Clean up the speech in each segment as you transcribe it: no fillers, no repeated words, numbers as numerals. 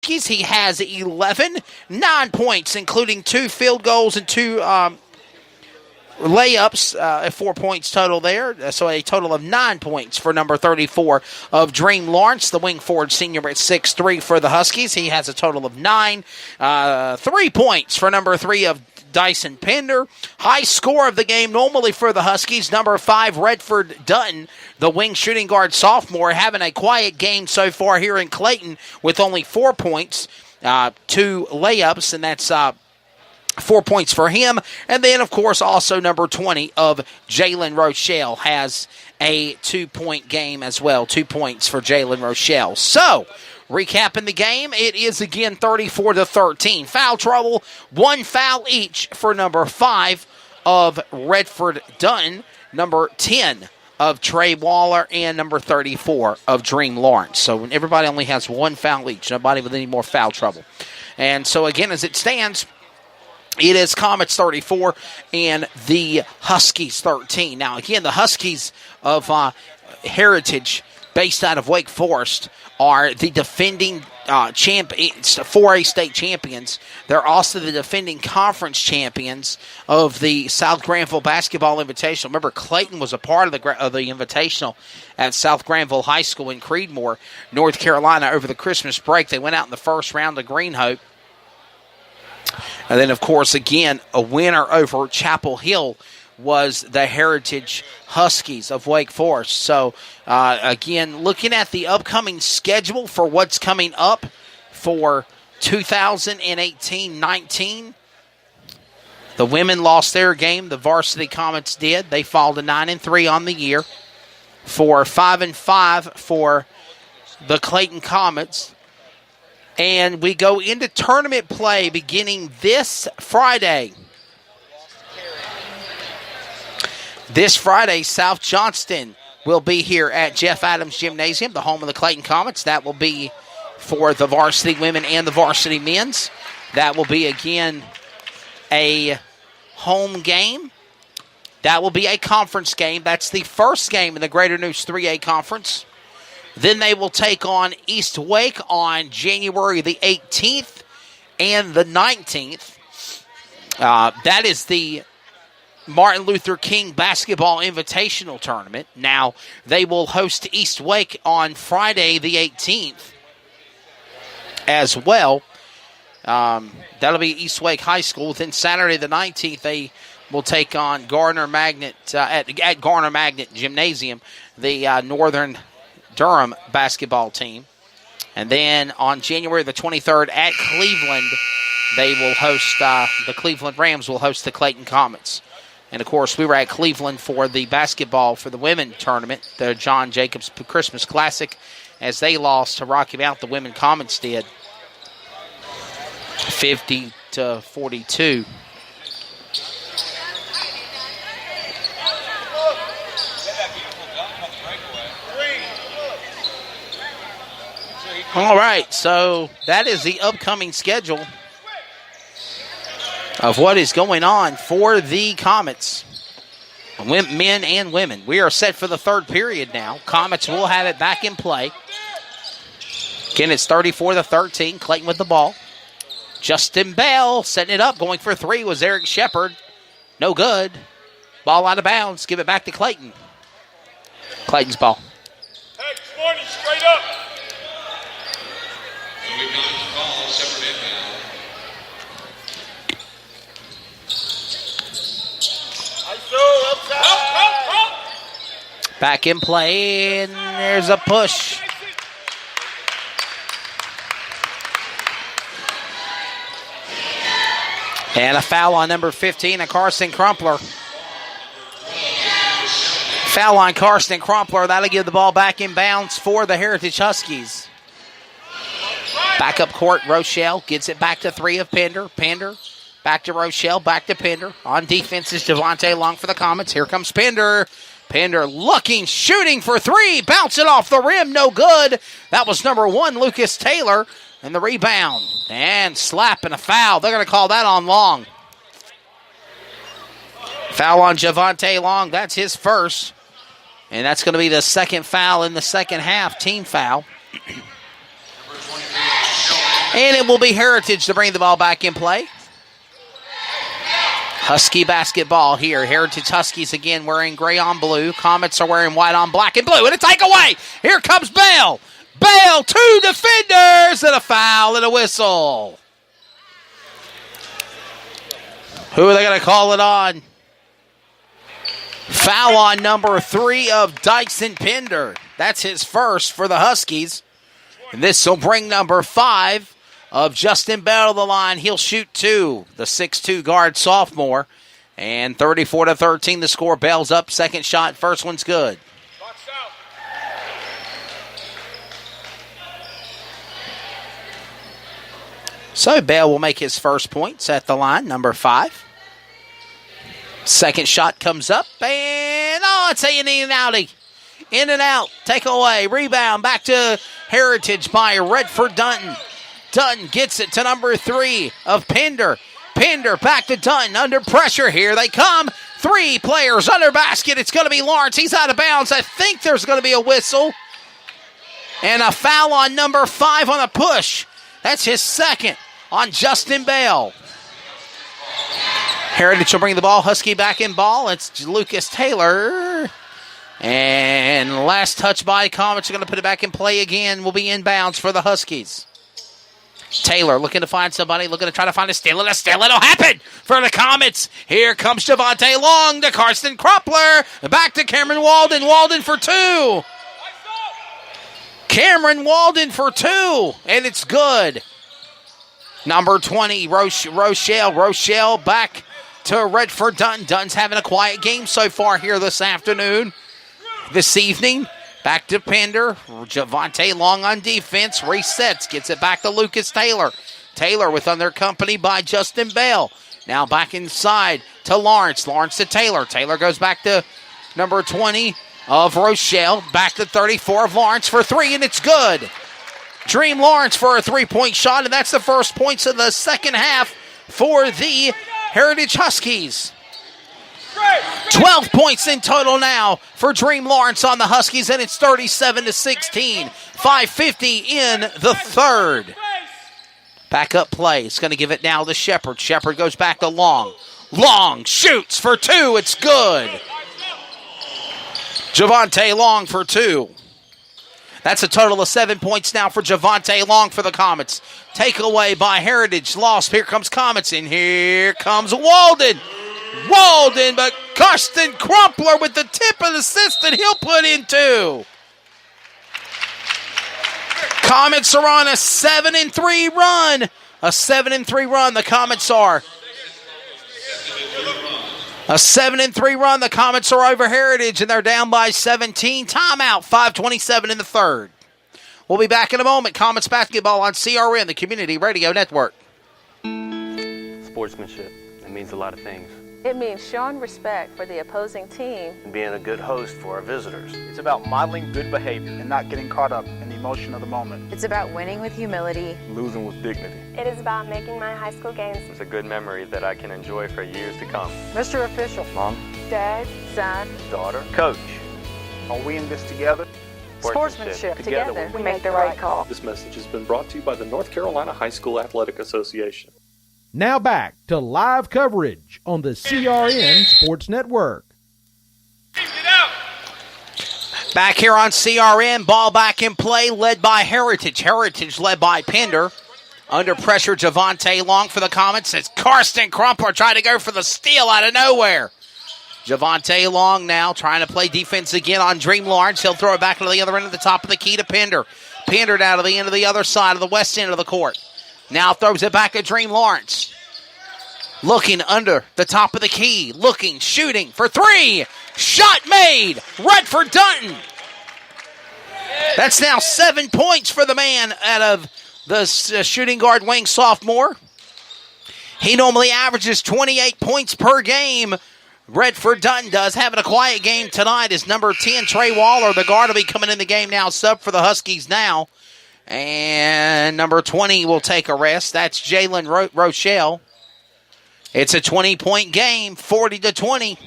Huskies. He has 11, 9 points, including 2 field goals and 2 layups, 4 points total there. So a total of 9 points for number 34 of Dream Lawrence, the wing forward senior at 6'3" for the Huskies. He has a total of 9. 3 points for number 3 of Dyson Pender. High score of the game normally for the Huskies, number 5, Redford Dutton, the wing shooting guard sophomore, having a quiet game so far here in Clayton with only 4 points, 2 layups, and that's 4 points for him. And then, of course, also number 20 of Jalen Rochelle has a 2-point game as well. 2 points for Jalen Rochelle. So, recapping the game, it is again 34-13. Foul trouble, 1 foul each for number 5 of Redford Dutton, number 10 of Trey Waller, and number 34 of Dream Lawrence. So everybody only has 1 foul each. Nobody with any more foul trouble. And so again, as it stands, it is Comets 34 and the Huskies 13. Now, again, the Huskies of Heritage, based out of Wake Forest, are the defending 4A state champions. They're also the defending conference champions of the South Granville Basketball Invitational. Remember, Clayton was a part of the Invitational at South Granville High School in Creedmoor, North Carolina, over the Christmas break. They went out in the first round to Green Hope. And then, of course, again, a winner over Chapel Hill was the Heritage Huskies of Wake Forest. So, again, looking at the upcoming schedule for what's coming up for 2018-19, the women lost their game. The varsity Comets did. They fall to 9-3 on the year. For 5-5 for the Clayton Comets. And we go into tournament play beginning this Friday. This Friday, South Johnston will be here at Jeff Adams Gymnasium, the home of the Clayton Comets. That will be for the varsity women and the varsity men's. That will be, again, a home game. That will be a conference game. That's the first game in the Greater News 3A Conference. Then they will take on East Wake on January the 18th and the 19th. That is the Martin Luther King Basketball Invitational Tournament. Now, they will host East Wake on Friday the 18th as well. That'll be East Wake High School. Then Saturday the 19th, they will take on Garner Magnet at Garner Magnet Gymnasium, the Northern Durham basketball team. And then on January the 23rd at Cleveland, they will host, the Cleveland Rams will host the Clayton Comets. And, of course, we were at Cleveland for the basketball for the women tournament, the John Jacobs Christmas Classic, as they lost to Rocky Mount. The women Comets did 50-42. All right, so that is the upcoming schedule of what is going on for the Comets, men and women. We are set for the third period now. Comets will have it back in play. Again, it's 34-13. Clayton with the ball. Justin Bell setting it up, going for 3 was Eric Shepard. No good. Ball out of bounds. Give it back to Clayton. Clayton's ball. Hey, 20, straight up. Back in play, and there's a push. And a foul on number 15, a Carson Crumpler. Foul on Carson Crumpler. That'll give the ball back in bounds for the Heritage Huskies. Back up court, Rochelle gets it back to 3 of Pender. Pender back to Rochelle, back to Pender. On defense is Devontae Long for the Comets. Here comes Pender. Pender looking, shooting for 3. Bounce it off the rim, no good. That was number 1, Lucas Taylor. And the rebound. And slap and a foul. They're going to call that on Long. Foul on Javonte Long. That's his first. And that's going to be the second foul in the second half, team foul. And it will be Heritage to bring the ball back in play. Husky basketball here. Heritage Huskies again wearing gray on blue. Comets are wearing white on black and blue. And a takeaway. Here comes Bell. Bell, 2 defenders, and a foul and a whistle. Who are they going to call it on? Foul on number 3 of Dyson Pender. That's his first for the Huskies. And this will bring number 5 of Justin Bell to the line. He'll shoot 2, the 6'2 guard sophomore. And 34-13 the score. Bell's up, second shot, first one's good. So Bell will make his first points at the line, number 5. Second shot comes up, and it's an in and outie. In and out, take away, rebound, back to Heritage by Redford Dunton. Dunton gets it to number 3 of Pender. Pender back to Dunton, under pressure, here they come. 3 players under basket, it's going to be Lawrence, he's out of bounds. I think there's going to be a whistle. And a foul on number 5 on a push. That's his second on Justin Bell. Heritage will bring the ball. Husky back in ball. It's Lucas Taylor. And last touch by Comets are going to put it back in play again. Will be inbounds for the Huskies. Taylor looking to find somebody, looking to try to find a steal. And a steal. It'll happen for the Comets. Here comes Javante Long to Karsten Crumpler. Back to Cameron Walden. Walden for 2. Cameron Walden for 2. And it's good. Number 20, Rochelle. Rochelle back to Redford Dunton. Dunton's having a quiet game so far here this afternoon. This evening, back to Pender. Javante Long on defense. Resets. Gets it back to Lucas Taylor. Taylor with under company by Justin Bell. Now back inside to Lawrence. Lawrence to Taylor. Taylor goes back to number 20 of Rochelle. Back to 34 of Lawrence for 3, and it's good. Dream Lawrence for a 3-point shot, and that's the first points of the second half for the Heritage Huskies. 12 points in total now for Dream Lawrence on the Huskies, and it's 37-16. 5:50 in the third. Back up play. It's going to give it now to Shepard. Shepard goes back to Long. Long shoots for 2. It's good. Javante Long for 2. That's a total of 7 points now for Javante Long for the Comets. Takeaway by Heritage. Lost. Here comes Comets, and here comes Walden. Walden, but Karsten Crumpler with the tip of the assist, and he'll put in 2. Comets are on a 7-3 run. A 7-3 run, the Comets are. A 7-3 run. The Comets are over Heritage, and they're down by 17. Timeout, 5:27 in the third. We'll be back in a moment. Comets basketball on CRN, the Community Radio Network. Sportsmanship. It means a lot of things. It means showing respect for the opposing team And being a good host for our visitors. It's about modeling good behavior and not getting caught up in the emotion of the moment. It's about winning with humility. Losing with dignity. It is about making my high school games. It's a good memory that I can enjoy for years to come. Mr. Official, Mom, Dad, son, daughter, coach. are we in this together? sportsmanship. Together we make the right call. This message has been brought to you by the North Carolina High School Athletic Association. Now back to live coverage on the CRN Sports Network. Back here on CRN, ball back in play, led by Heritage. Heritage led by Pender. Under pressure, Javante Long for the Comets. It's Karsten Crumpler trying to go for the steal out of nowhere. Javante Long now trying to play defense again on Dream Lawrence. He'll throw it back to the other end of the top of the key to Pender. Pender down to the end of the other side of the west end of the court. Now throws it back at Dream Lawrence. Looking under the top of the key. Looking, shooting for 3. Shot made. Redford Dunton. That's now 7 points for the man out of the shooting guard wing sophomore. He normally averages 28 points per game. Redford Dunton does. Having a quiet game tonight is number 10, Trey Waller. The guard will be coming in the game now, sub for the Huskies now. And number 20 will take a rest. That's Jalen Rochelle. It's a 20-point game, 40-20.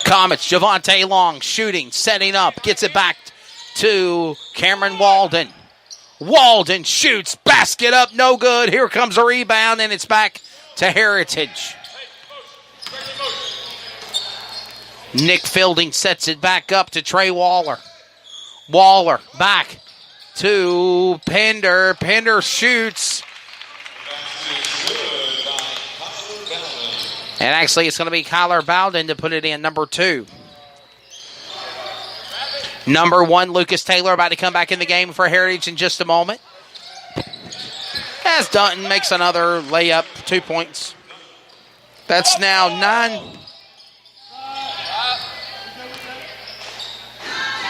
Comets, Javante Long shooting, setting up, gets it back to Cameron Walden. Walden shoots, basket up, no good. Here comes a rebound, and it's back to Heritage. Nick Fielding sets it back up to Trey Waller. Waller back to Pender. Pender shoots. And actually, it's going to be Kyler Bowden to put it in, number 2. Number 1, Lucas Taylor, about to come back in the game for Heritage in just a moment. As Dutton makes another layup, 2 points. That's now 9.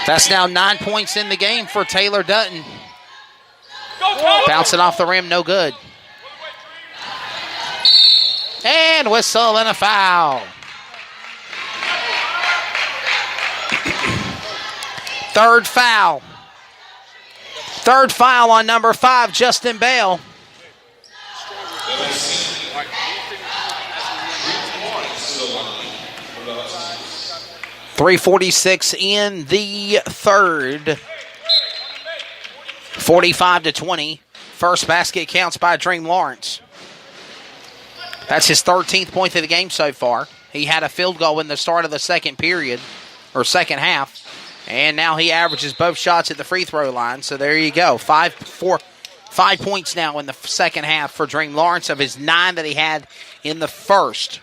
That's now 9 points in the game for Taylor Dutton. Bouncing off the rim, no good. And whistle and a foul. Third foul. Third foul on number 5, Justin Bale. .346 in the third. 45-20. First basket counts by Dream Lawrence. That's his 13th point of the game so far. He had a field goal in the start of the second period, or second half, and now he averages both shots at the free throw line. So there you go. 5 points now in the second half for Dream Lawrence of his 9 that he had in the first.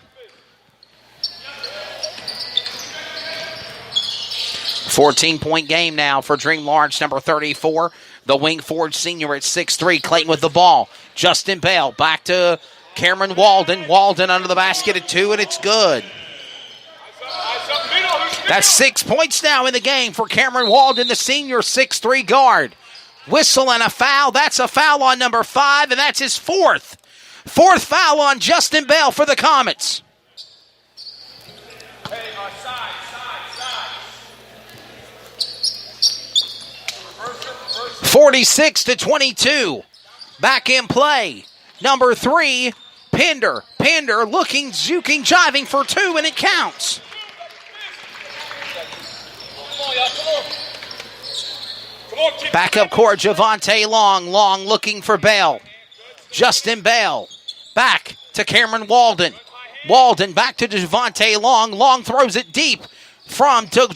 14-point game now for Dream Lawrence, number 34. The wing forward senior at 6'3". Clayton with the ball. Justin Bale back to Cameron Walden. Walden under the basket at 2, and it's good. That's 6 points now in the game for Cameron Walden, the senior 6'3" guard. Whistle and a foul. That's a foul on number 5, and that's his 4th. 4th foul on Justin Bale for the Comets. 46-22. Back in play. Number 3, Pender. Pender looking, juking, jiving for 2, and it counts. Back up court, Javante Long. Long looking for Bale. Justin Bale. Back to Cameron Walden. Walden back to Javante Long. Long throws it deep. Back to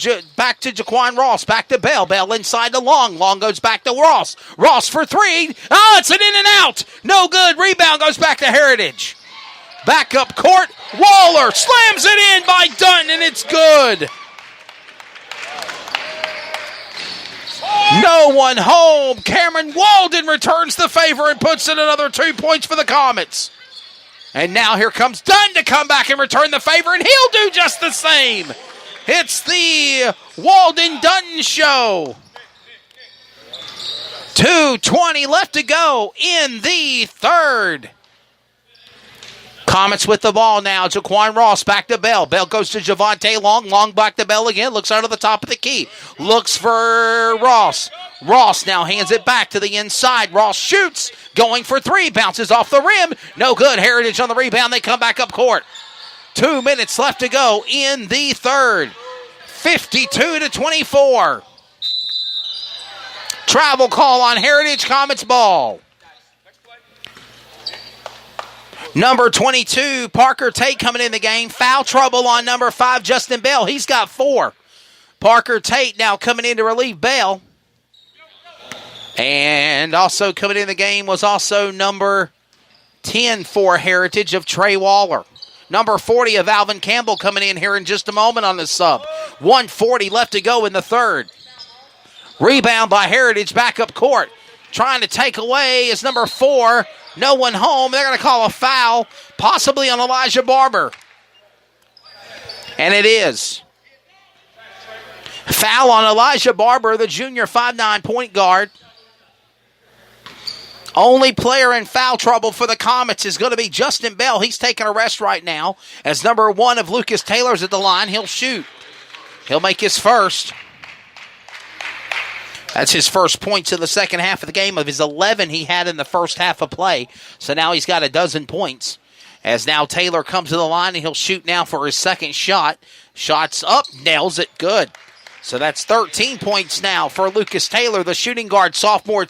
Jaquan Ross. Back to Bale. Bale inside to Long. Long goes back to Ross. Ross for 3. Oh, it's an in and out. No good. Rebound goes back to Heritage. Back up court. Waller slams it in by Dunn, and it's good. No one home. Cameron Walden returns the favor and puts in another 2 points for the Comets. And now here comes Dunn to come back and return the favor, and he'll do just the same. It's the Walden-Dutton show. 2:20 left to go in the third. Comets with the ball now. Jaquan Ross back to Bell. Bell goes to Javante Long. Long back to Bell again. Looks under the top of the key. Looks for Ross. Ross now hands it back to the inside. Ross shoots. Going for 3. Bounces off the rim. No good. Heritage on the rebound. They come back up court. 2 minutes left to go in the third. 52-24. Travel call on Heritage. Comets ball. Number 22, Parker Tate coming in the game. Foul trouble on number 5, Justin Bell. He's got 4. Parker Tate now coming in to relieve Bell. And also coming in the game was also number 10 for Heritage of Trey Waller. Number 40 of Alvin Campbell coming in here in just a moment on the sub. 1:40 left to go in the third. Rebound by Heritage back up court. Trying to take away is number 4. No one home. They're going to call a foul, possibly on Elijah Barber. And it is. Foul on Elijah Barber, the junior 5'9" point guard. Only player in foul trouble for the Comets is going to be Justin Bell. He's taking a rest right now. As number 1 of Lucas Taylor's at the line, he'll shoot. He'll make his first. That's his first points in the second half of the game of his 11 he had in the first half of play. So now he's got 12 points. As now Taylor comes to the line and he'll shoot now for his second shot. Shots up, nails it, good. So that's 13 points now for Lucas Taylor, the shooting guard sophomore.